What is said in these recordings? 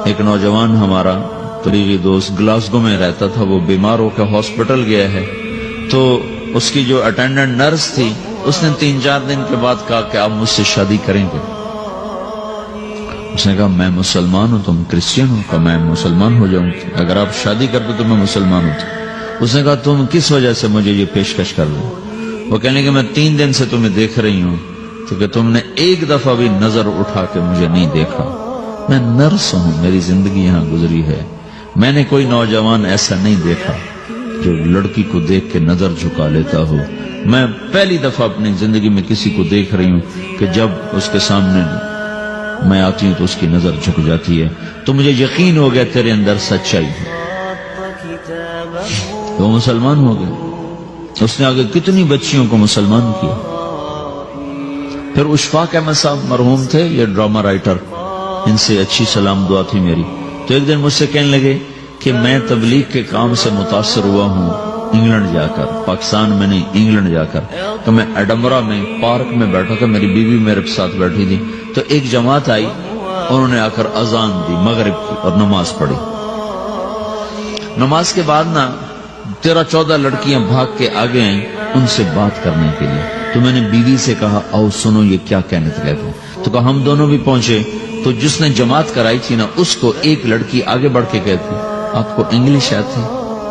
ایک نوجوان ہمارا طریقی دوست گلاسگو میں رہتا تھا، وہ بیمار ہو کے ہاسپٹل گیا ہے، تو اس کی جو اٹینڈنٹ نرس تھی اس نے 3-4 دن کے بعد کہا کہ آپ مجھ سے شادی کریں گے؟ اس نے کہا میں مسلمان ہوں، تم کرسچن ہو؟ کہا میں مسلمان ہو جاؤں گی، اگر آپ شادی کر دو تو میں مسلمان ہوتا۔ اس نے کہا تم کس وجہ سے مجھے یہ پیشکش کر رہے ہو؟ وہ کہنے کہ میں 3 دن سے تمہیں دیکھ رہی ہوں تو کہ تم نے ایک دفعہ بھی نظر اٹھا کے مجھے نہیں دیکھا، میں نرس ہوں، میری زندگی یہاں گزری ہے، میں نے کوئی نوجوان ایسا نہیں دیکھا جو لڑکی کو دیکھ کے نظر جھکا لیتا ہو، میں پہلی دفعہ اپنی زندگی میں کسی کو دیکھ رہی ہوں کہ جب اس کے سامنے میں آتی ہوں تو اس کی نظر جھک جاتی ہے، تو مجھے یقین ہو گیا تیرے اندر سچائی ہے۔ وہ مسلمان ہو گئے، اس نے آگے کتنی بچیوں کو مسلمان کیا۔ پھر اشفاق احمد صاحب مرحوم تھے، یہ ڈرامہ رائٹر، ان سے اچھی سلام دعا تھی میری، تو ایک دن مجھ سے کہنے لگے کہ میں تبلیغ کے کام سے متاثر ہوا ہوں انگلینڈ جا کر، پاکستان میں نہیں انگلینڈ جا کر، تو میں ایڈنبرا میں پارک میں بیٹھا تھا، میری بیوی میرے ساتھ بیٹھی تھی، تو ایک جماعت آئی، انہوں نے آ کر اذان دی مغرب کی اور نماز پڑھی۔ نماز کے بعد 13-14 لڑکیاں بھاگ کے آگے آئیں ان سے بات کرنے کے لیے، تو میں نے بیوی سے کہا آؤ سنو یہ کیا کہنے کہتے ہیں، تو کہا ہم دونوں بھی پہنچے، تو جس نے جماعت کرائی تھی نا اس کو ایک لڑکی آگے بڑھ کے کہتی آپ کو انگلش آتی؟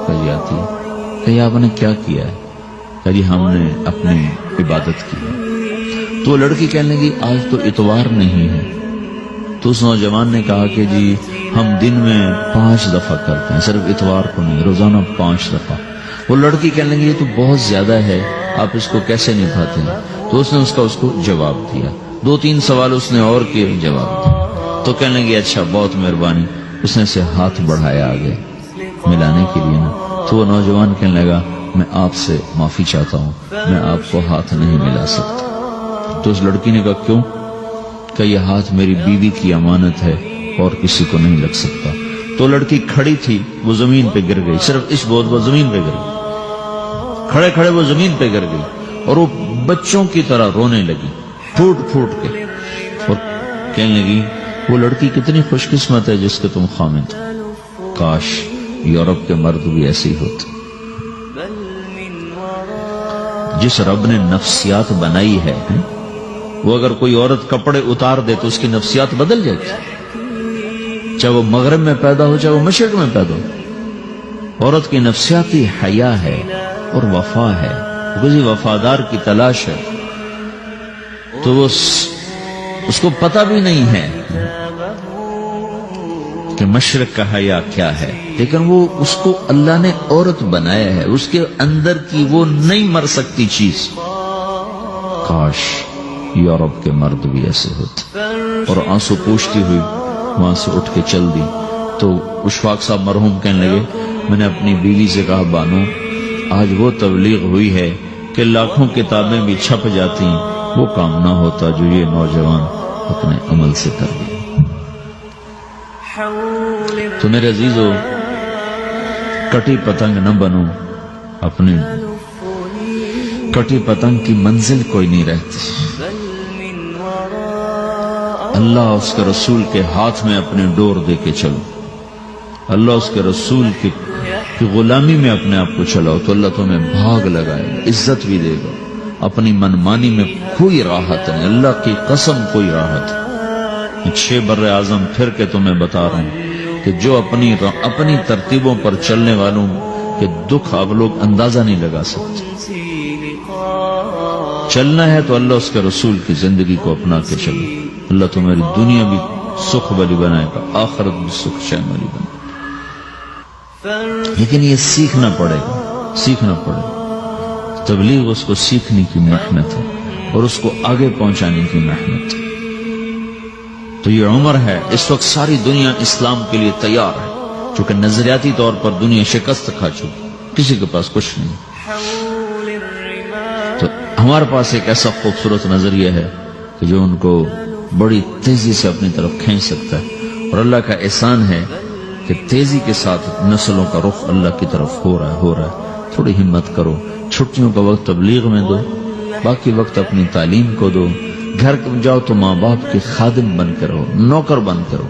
کہی آتی ہے۔ کہی آپ نے کیا کیا ہے؟ کہی ہم نے اپنی عبادت کی۔ تو لڑکی کہنے لگی آج تو اتوار نہیں ہے، تو اس نوجوان نے کہا کہ جی ہم دن میں 5 دفعہ کرتے ہیں، صرف اتوار کو نہیں، روزانہ 5 دفعہ۔ وہ لڑکی کہنے لگی یہ تو بہت زیادہ ہے، آپ اس کو کیسے نبھاتے ہیں؟ تو اس نے اس کو جواب دیا، 2-3 سوال اس نے اور کیے، جواب دیا، تو کہنے لگی اچھا بہت مہربانی، اس نے سے ہاتھ بڑھایا آگے ملانے کے لیے نا، تو وہ نوجوان کہنے لگا میں آپ سے معافی چاہتا ہوں، میں آپ کو ہاتھ نہیں ملا سکتا۔ تو اس لڑکی نے کہا کیوں؟ کہ یہ ہاتھ میری بیوی کی امانت ہے اور کسی کو نہیں لگ سکتا۔ تو لڑکی کھڑی تھی، وہ زمین پہ گر گئی، صرف اس بہت وہ زمین پہ گر گئی، کھڑے کھڑے وہ زمین پہ گر گئی، اور وہ بچوں کی طرح رونے لگی پھوٹ پھوٹ کے، اور کہنے لگی وہ لڑکی کتنی خوش قسمت ہے جس کے تم خامد، کاش یورپ کے مرد بھی ایسے ہی ہوتے۔ جس رب نے نفسیات بنائی ہے وہ اگر کوئی عورت کپڑے اتار دے تو اس کی نفسیات بدل جاتی، چاہے وہ مغرب میں پیدا ہو چاہے وہ مشرق میں پیدا ہو۔ عورت کی نفسیاتی حیا ہے اور وفا ہے، کسی وفادار کی تلاش ہے، تو وہ اس کو پتہ بھی نہیں ہے کہ مشرق کا حیا کیا ہے، لیکن وہ اس کو اللہ نے عورت بنایا ہے، اس کے اندر کی وہ نہیں مر سکتی چیز۔ کاش یورپ کے مرد بھی ایسے ہوتے۔ اور آنسو پوچھتی ہوئی وہاں سے اٹھ کے چل دی۔ تو اشفاق صاحب مرحوم کہنے لگے میں نے اپنی بیوی سے کہا بانو آج وہ تبلیغ ہوئی ہے کہ لاکھوں کتابیں بھی چھپ جاتی، وہ کام نہ ہوتا جو یہ نوجوان اپنے عمل سے کر لیا۔ تو میرے عزیزو کٹی پتنگ نہ بنو، اپنی کٹی پتنگ کی منزل کوئی نہیں رہتی۔ اللہ اس کے رسول کے ہاتھ میں اپنے ڈور دے کے چلو، اللہ اس کے رسول کی غلامی میں اپنے آپ کو چلاؤ تو اللہ تمہیں بھاگ لگائے گا، عزت بھی دے گا۔ اپنی منمانی میں کوئی راحت نہیں، اللہ کی قسم کوئی راحت نہیں۔ 6 بر اعظم پھر کے تمہیں بتا رہا ہوں کہ جو اپنی ترتیبوں پر چلنے والوں کے دکھ آپ لوگ اندازہ نہیں لگا سکتے۔ چلنا ہے تو اللہ اس کے رسول کی زندگی کو اپنا کے چلو، اللہ تمہاری دنیا بھی سکھ والی بنائے گا، آخرت بھی سکھ چین والی بنائے گا۔ لیکن یہ سیکھنا پڑے گا، سیکھنا پڑے گا۔ تبلیغ اس کو سیکھنے کی محنت ہے اور اس کو آگے پہنچانے کی محنت ہے۔ تو یہ عمر ہے، اس وقت ساری دنیا اسلام کے لیے تیار ہے، چونکہ نظریاتی طور پر دنیا شکست کھا چکی، کسی کے پاس کچھ نہیں۔ تو ہمارے پاس ایک ایسا خوبصورت نظریہ ہے کہ جو ان کو بڑی تیزی سے اپنی طرف کھینچ سکتا ہے، اور اللہ کا احسان ہے کہ تیزی کے ساتھ نسلوں کا رخ اللہ کی طرف ہو رہا ہے۔ تھوڑی ہمت کرو، چھٹیوں کا وقت تبلیغ میں دو، باقی وقت اپنی تعلیم کو دو، گھر جاؤ تو ماں باپ کے خادم بن کے رہو، نوکر بن کے رہو۔